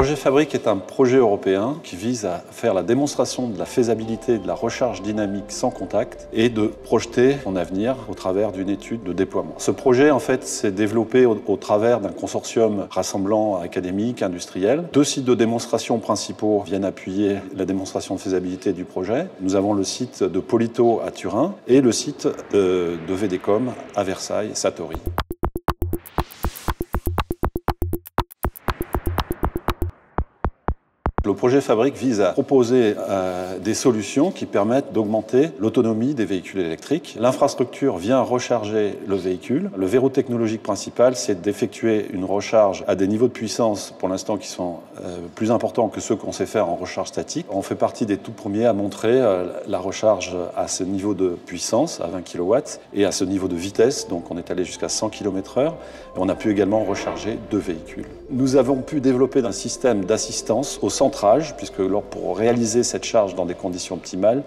projet Fabrique est un projet européen qui vise à faire la démonstration de la faisabilité de la recharge dynamique sans contact et de projeter son avenir au travers d'une étude de déploiement. Ce projet, en fait, s'est développé au travers d'un consortium rassemblant académiques, industriels. 2 sites de démonstration principaux viennent appuyer la démonstration de faisabilité du projet. Nous avons le site de Polito à Turin et le site de VDCOM à Versailles, Satori. Le projet Fabrique vise à proposer des solutions qui permettent d'augmenter l'autonomie des véhicules électriques. L'infrastructure vient recharger le véhicule. Le verrou technologique principal, c'est d'effectuer une recharge à des niveaux de puissance, pour l'instant, qui sont plus importants que ceux qu'on sait faire en recharge statique. On fait partie des tout premiers à montrer la recharge à ce niveau de puissance, à 20 kW, et à ce niveau de vitesse, donc on est allé jusqu'à 100 km/h. Et on a pu également recharger 2 véhicules. Nous avons pu développer un système d'assistance au centrage, puisque pour réaliser cette charge dans des conditions optimales,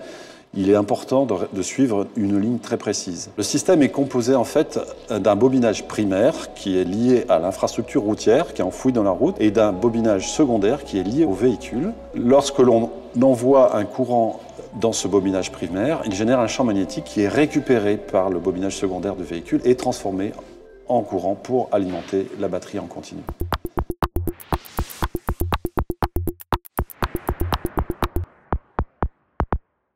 il est important de suivre une ligne très précise. Le système est composé en fait d'un bobinage primaire qui est lié à l'infrastructure routière, qui est enfouie dans la route, et d'un bobinage secondaire qui est lié au véhicule. Lorsque l'on envoie un courant dans ce bobinage primaire, il génère un champ magnétique qui est récupéré par le bobinage secondaire du véhicule et transformé en courant pour alimenter la batterie en continu.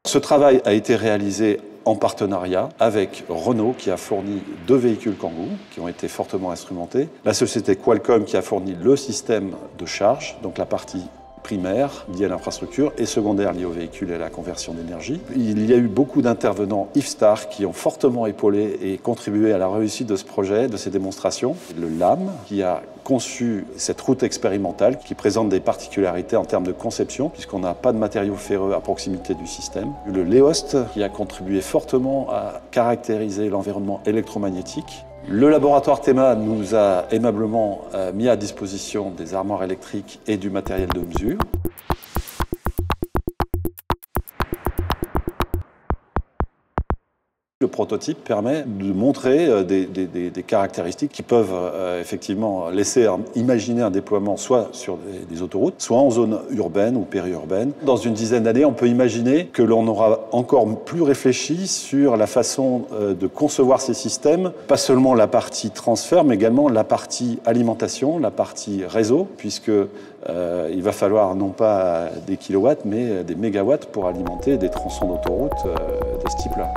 Ce travail a été réalisé en partenariat avec Renault qui a fourni 2 véhicules Kangoo qui ont été fortement instrumentés, la société Qualcomm qui a fourni le système de charge, donc la partie primaire liée à l'infrastructure et secondaire liée au véhicule et à la conversion d'énergie. Il y a eu beaucoup d'intervenants IFSTAR qui ont fortement épaulé et contribué à la réussite de ce projet, de ces démonstrations. Le LAM qui a conçu cette route expérimentale qui présente des particularités en termes de conception puisqu'on n'a pas de matériaux ferreux à proximité du système. Le LEOST qui a contribué fortement à caractériser l'environnement électromagnétique. Le laboratoire THEMA nous a aimablement mis à disposition des armoires électriques et du matériel de mesure. Le prototype permet de montrer des caractéristiques qui peuvent effectivement laisser imaginer un déploiement soit sur des autoroutes, soit en zone urbaine ou périurbaine. Dans une dizaine d'années, on peut imaginer que l'on aura encore plus réfléchi sur la façon de concevoir ces systèmes, pas seulement la partie transfert, mais également la partie alimentation, la partie réseau, puisque il va falloir non pas des kilowatts, mais des mégawatts pour alimenter des tronçons d'autoroute de ce type-là.